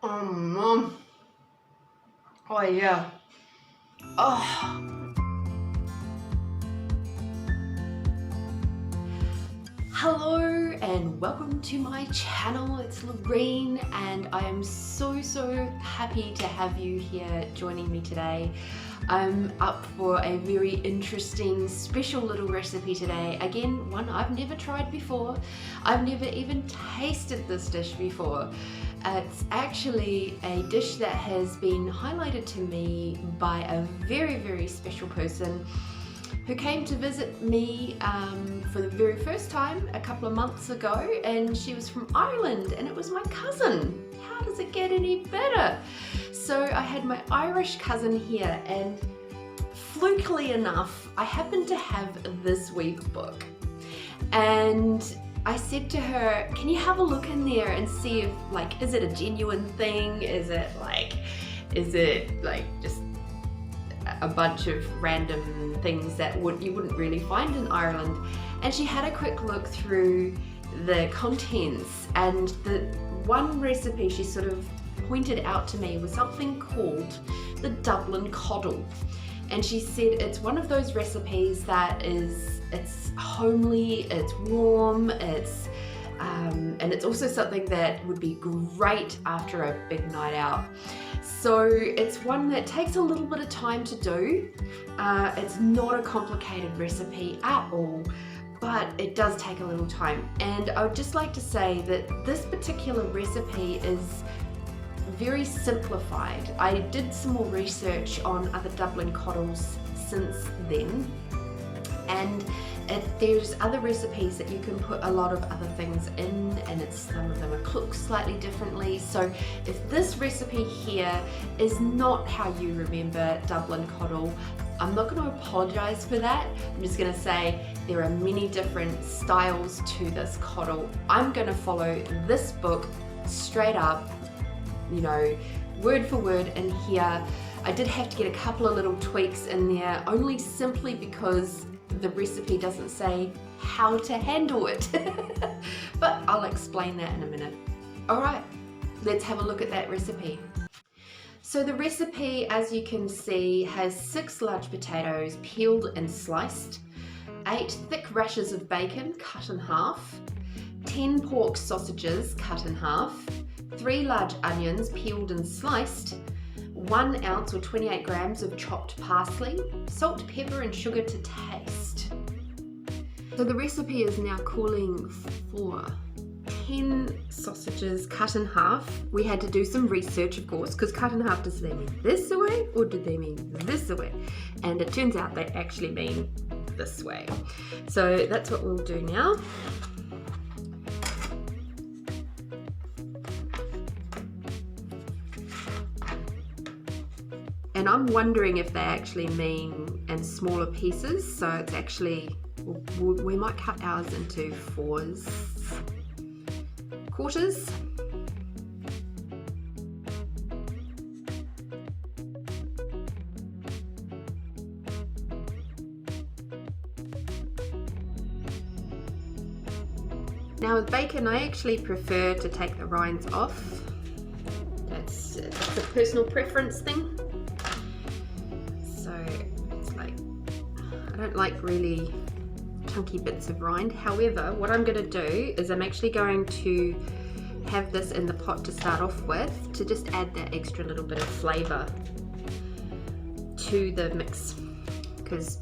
Mom. Oh yeah. Oh. Hello and welcome to my channel. It's Lorene and I am so happy to have you here joining me today. I'm up for a very interesting, special little recipe today. Again, one I've never tried before. I've never even tasted this dish before. It's actually a dish that has been highlighted to me by a very special person who came to visit me for the very first time a couple of months ago, and she was from Ireland and it was my cousin. How does it get any better? So I had my Irish cousin here, and flukily enough I happened to have this wee book, and I said to her, can you have a look in there and see if, like, is it a genuine thing? Is it like just a bunch of random things that you wouldn't really find in Ireland? And she had a quick look through the contents, and the one recipe she sort of pointed out to me was something called the Dublin Coddle. And she said it's one of those recipes that it's homely, it's warm, and it's also something that would be great after a big night out. So it's one that takes a little bit of time to do. It's not a complicated recipe at all, but it does take a little time. And I would just like to say that this particular recipe is very simplified. I did some more research on other Dublin coddles since then, and there's other recipes that you can put a lot of other things in, and some of them are cooked slightly differently. So if this recipe here is not how you remember Dublin coddle, I'm not going to apologize for that. I'm just going to say there are many different styles to this coddle. I'm going to follow this book straight up, you know, word for word in here. I did have to get a couple of little tweaks in there, only simply because the recipe doesn't say how to handle it. But I'll explain that in a minute. Alright, let's have a look at that recipe. So the recipe, as you can see, has 6 large potatoes peeled and sliced, 8 thick rashers of bacon cut in half, 10 pork sausages cut in half, 3 large onions peeled and sliced, 1 ounce or 28 grams of chopped parsley, salt, pepper and sugar to taste. So the recipe is now calling for 10 sausages cut in half. We had to do some research, of course, because cut in half, does they mean this way or do they mean this way? And it turns out they actually mean this way. So that's what we'll do now. And I'm wondering if they actually mean in smaller pieces, so it's actually, we might cut ours into 4s, quarters. Now with bacon, I actually prefer to take the rinds off. That's a personal preference thing. I don't like really chunky bits of rind. However, what I'm going to do is I'm actually going to have this in the pot to start off with, to just add that extra little bit of flavour to the mix, because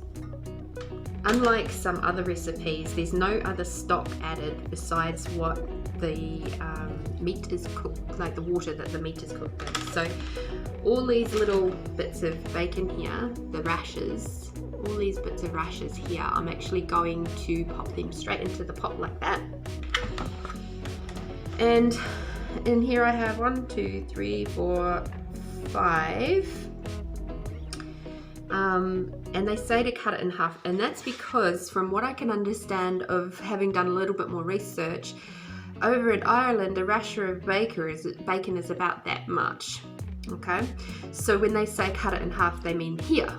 unlike some other recipes, there's no other stock added besides what the meat is cooked, like the water that the meat is cooked in. So all these little bits of bacon here, the rashers, all these bits of rashers here, I'm actually going to pop them straight into the pot like that. And in here I have 1, 2, 3, 4, 5. And they say to cut it in half, and that's because, from what I can understand of having done a little bit more research, over in Ireland a rasher of bacon is about that much. Okay, so when they say cut it in half, they mean here.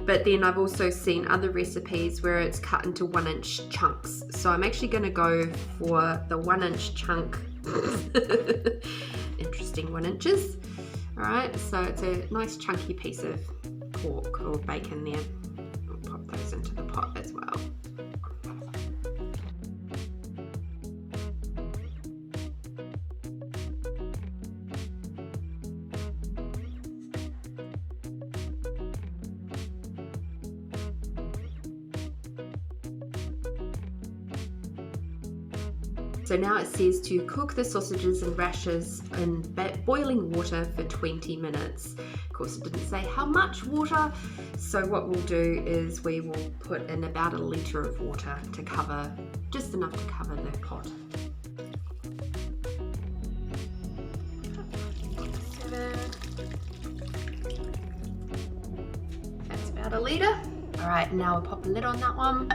But then I've also seen other recipes where it's cut into 1-inch chunks. So I'm actually going to go for the 1-inch chunk. Interesting. interesting 1 inches. All right, so it's a nice chunky piece of pork or bacon there. I'll pop those into the pot as well. So now it says to cook the sausages and rashers in boiling water for 20 minutes. Of course, it didn't say how much water, so what we'll do is we will put in about 1 litre of water to cover, just enough to cover the pot. That's about 1 litre. All right, now we'll pop a lid on that one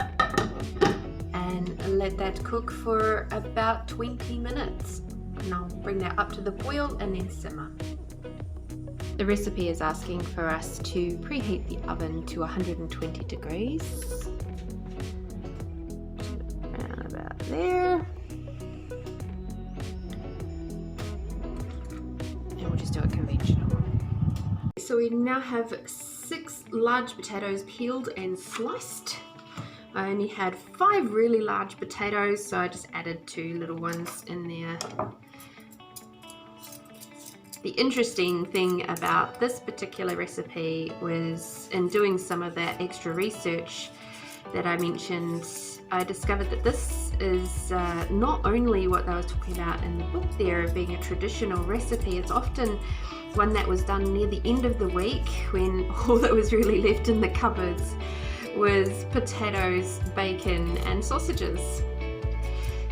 and let that cook for about 20 minutes. And I'll bring that up to the boil and then simmer. The recipe is asking for us to preheat the oven to 120 degrees. Around about there. And we'll just do it conventional. So we now have 6 large potatoes peeled and sliced. I only had 5 really large potatoes, so I just added 2 little ones in there. The interesting thing about this particular recipe was, in doing some of that extra research that I mentioned, I discovered that this is not only what they were talking about in the book there, being a traditional recipe. It's often one that was done near the end of the week when all that was really left in the cupboards was potatoes, bacon and sausages.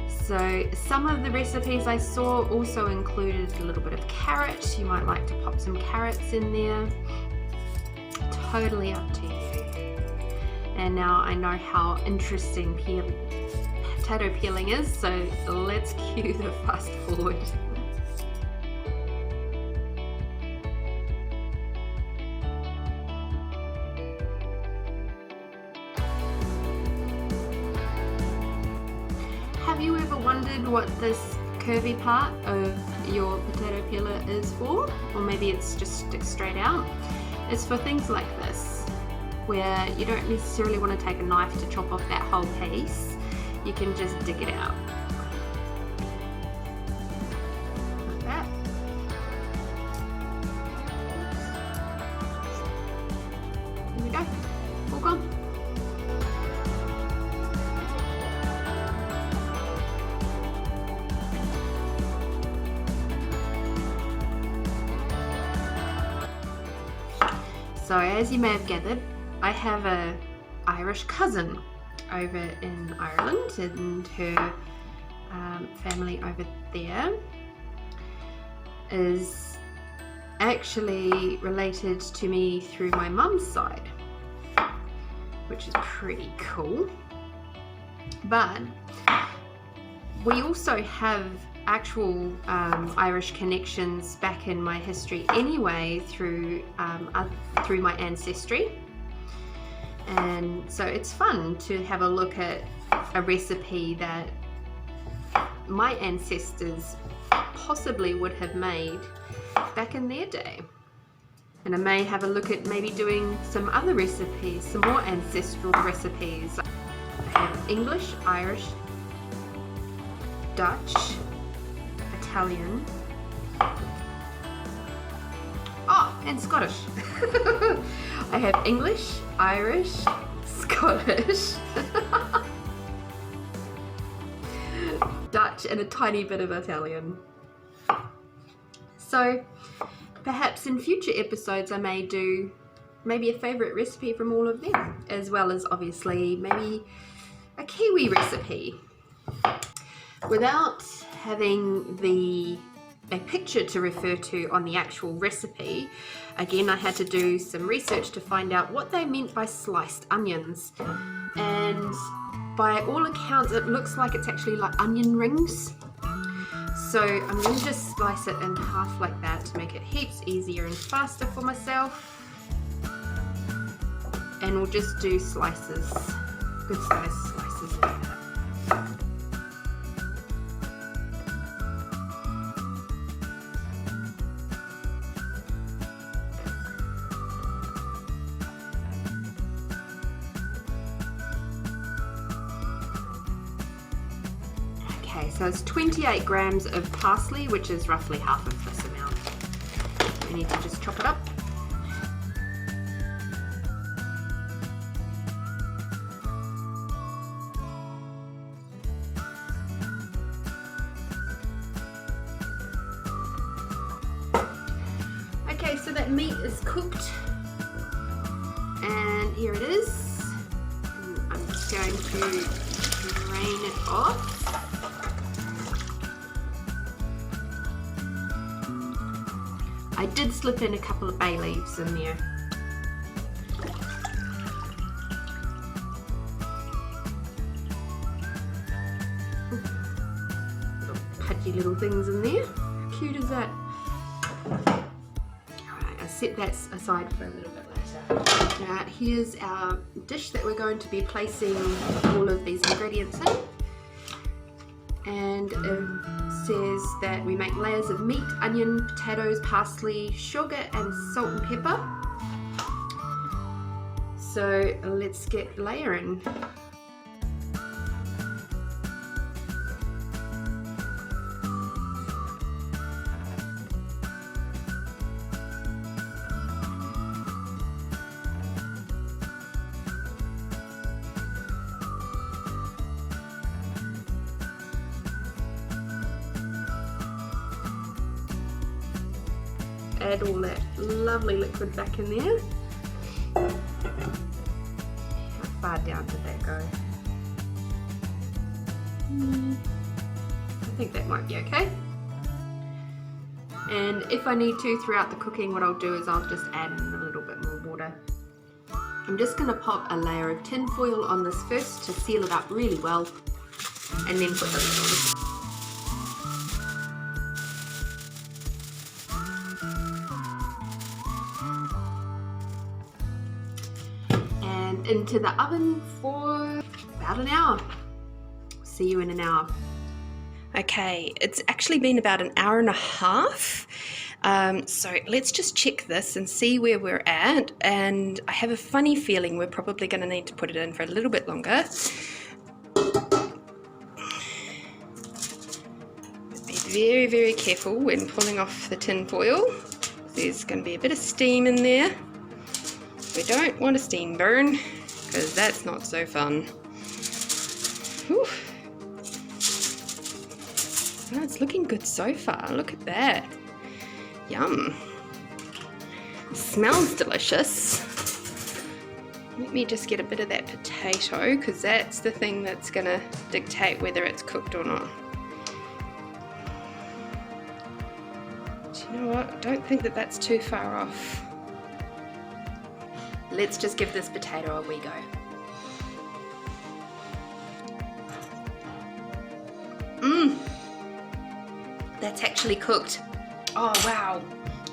So some of the recipes I saw also included a little bit of carrot. You might like to pop some carrots in there. Totally up to you. And now I know how interesting potato peeling is, so let's cue the fast forward. Have you ever wondered what this curvy part of your potato peeler is for? Or maybe it's just sticks straight out. It's for things like this, where you don't necessarily want to take a knife to chop off that whole piece. You can just dig it out. Like that. There we go. All gone. So as you may have gathered, I have an Irish cousin over in Ireland, and her family over there is actually related to me through my mum's side, which is pretty cool. But we also have actual Irish connections back in my history anyway through my ancestry, and so it's fun to have a look at a recipe that my ancestors possibly would have made back in their day. And I may have a look at maybe doing some other recipes, some more ancestral recipes. I have English, Irish, Dutch, Italian, and Scottish. I have English, Irish, Scottish, Dutch, and a tiny bit of Italian. So perhaps in future episodes I may do maybe a favourite recipe from all of them, as well as obviously maybe a Kiwi recipe. Without having a picture to refer to on the actual recipe, again I had to do some research to find out what they meant by sliced onions, and by all accounts it looks like it's actually like onion rings. So I'm going to just slice it in half like that to make it heaps easier and faster for myself, and we'll just do slices, good sized slices like that. so it's 28 grams of parsley, which is roughly half of this amount. We need to just chop it up. Okay, so that meat is cooked, and here it is. I'm just going to drain it off. I did slip in a couple of bay leaves in there. Little pudgy little things in there. How cute is that? Alright, I'll set that aside for a little bit later. Now here's our dish that we're going to be placing all of these ingredients in. And it says that we make layers of meat, onion, potatoes, parsley, sugar and salt and pepper. So let's get layering. Add all that lovely liquid back in there. How far down did that go? I think that might be okay. And if I need to throughout the cooking, what I'll do is I'll just add in a little bit more water. I'm just going to pop a layer of tin foil on this first to seal it up really well, and then put this on. Into the oven for about an hour. See you in an hour. Okay, it's actually been about an hour and a half. So let's just check this and see where we're at. And I have a funny feeling we're probably going to need to put it in for a little bit longer. Be very, very careful when pulling off the tin foil. There's going to be a bit of steam in there. We don't want a steam burn, because that's not so fun. Whew. Oh, it's looking good so far. Look at that. Yum. Smells delicious. Let me just get a bit of that potato, because that's the thing that's going to dictate whether it's cooked or not. Do you know what? I don't think that that's too far off. Let's just give this potato a wee go. That's actually cooked. Oh wow.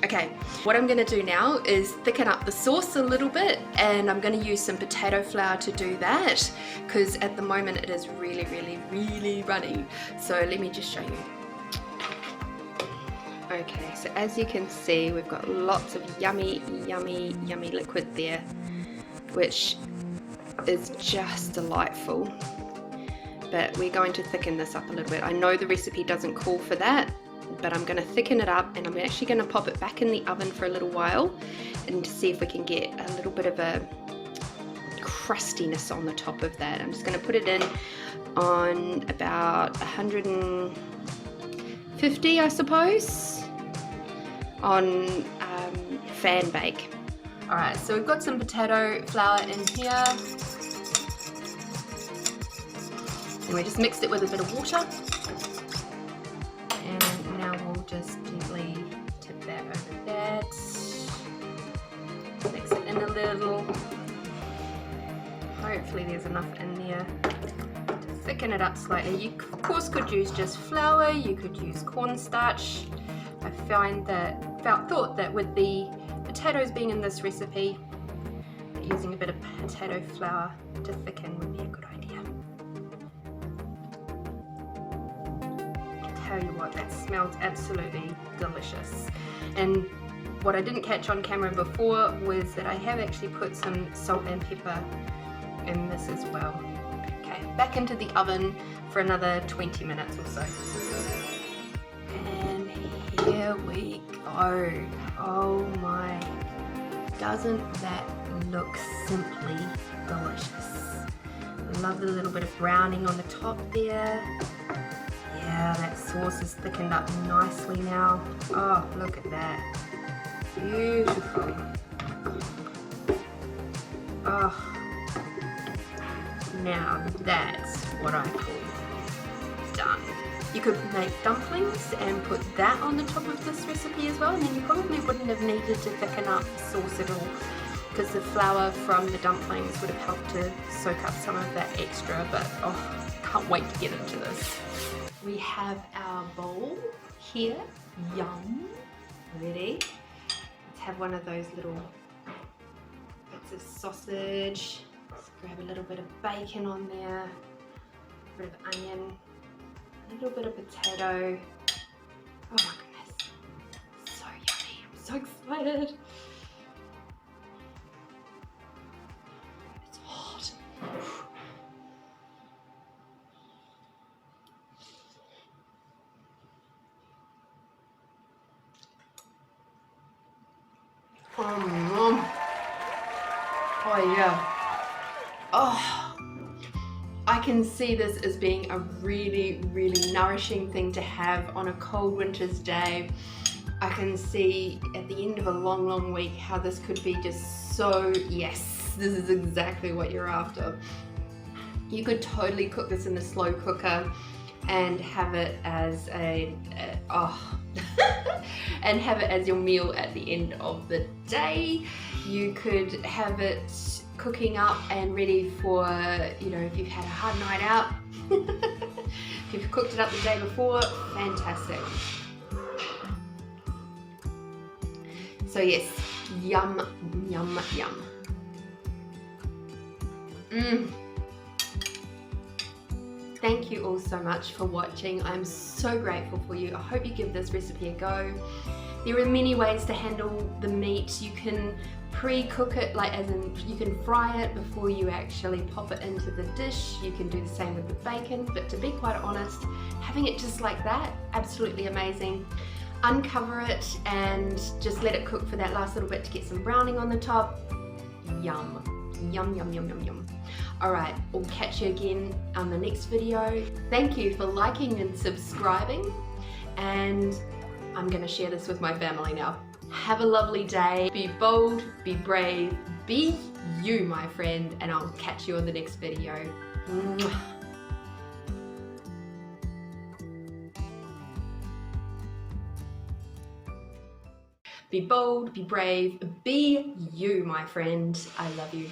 Okay, what I'm going to do now is thicken up the sauce a little bit, and I'm going to use some potato flour to do that, because at the moment it is really, really, really runny. So let me just show you. Okay, so as you can see, we've got lots of yummy, yummy, yummy liquid there, which is just delightful. But we're going to thicken this up a little bit. I know the recipe doesn't call for that, but I'm going to thicken it up, and I'm actually going to pop it back in the oven for a little while and to see if we can get a little bit of a crustiness on the top of that. I'm just going to put it in on about 150, I suppose, on fan bake. Alright, so we've got some potato flour in here, and we just mixed it with a bit of water, and now we'll just gently tip that over that, mix it in a little. Hopefully there's enough in there to thicken it up slightly. You of course could use just flour, you could use cornstarch. I thought that with the potatoes being in this recipe, using a bit of potato flour to thicken would be a good idea. I tell you what, that smells absolutely delicious. And what I didn't catch on camera before was that I have actually put some salt and pepper in this as well. Okay, back into the oven for another 20 minutes or so. And here we go. Oh my, doesn't that look simply delicious? Love the little bit of browning on the top there. Yeah, that sauce is thickened up nicely now. Oh, look at that. Beautiful. Oh, now that's what I call done. You could make dumplings and put that on the top of this recipe as well, and then you probably wouldn't have needed to thicken up the sauce at all, because the flour from the dumplings would have helped to soak up some of that extra. But oh, can't wait to get into this. We have our bowl here. Yum. Ready? Let's have one of those little bits of sausage. Let's grab a little bit of bacon on there, a bit of onion, a little bit of potato. Oh my goodness, so yummy. I'm so excited. It's hot. Oh yeah. Oh, I can see this as being a really, really nourishing thing to have on a cold winter's day. I can see at the end of a long, long week how this could be just so, yes, this is exactly what you're after. You could totally cook this in a slow cooker and have it as and have it as your meal at the end of the day. You could have it cooking up and ready for, you know, if you've had a hard night out. If you've cooked it up the day before, fantastic. So yes, yum, yum, yum. Thank you all so much for watching. I'm so grateful for you. I hope you give this recipe a go. There are many ways to handle the meat. You can pre-cook it, like as in you can fry it before you actually pop it into the dish. You can do the same with the bacon, but to be quite honest, having it just like that, absolutely amazing. Uncover it and just let it cook for that last little bit to get some browning on the top. Yum. Yum, yum, yum, yum, yum. Alright, we'll catch you again on the next video. Thank you for liking and subscribing, and I'm going to share this with my family now. Have a lovely day. Be bold, be brave, be you, my friend, and I'll catch you on the next video. Mwah. Be bold, be brave, be you, my friend. I love you.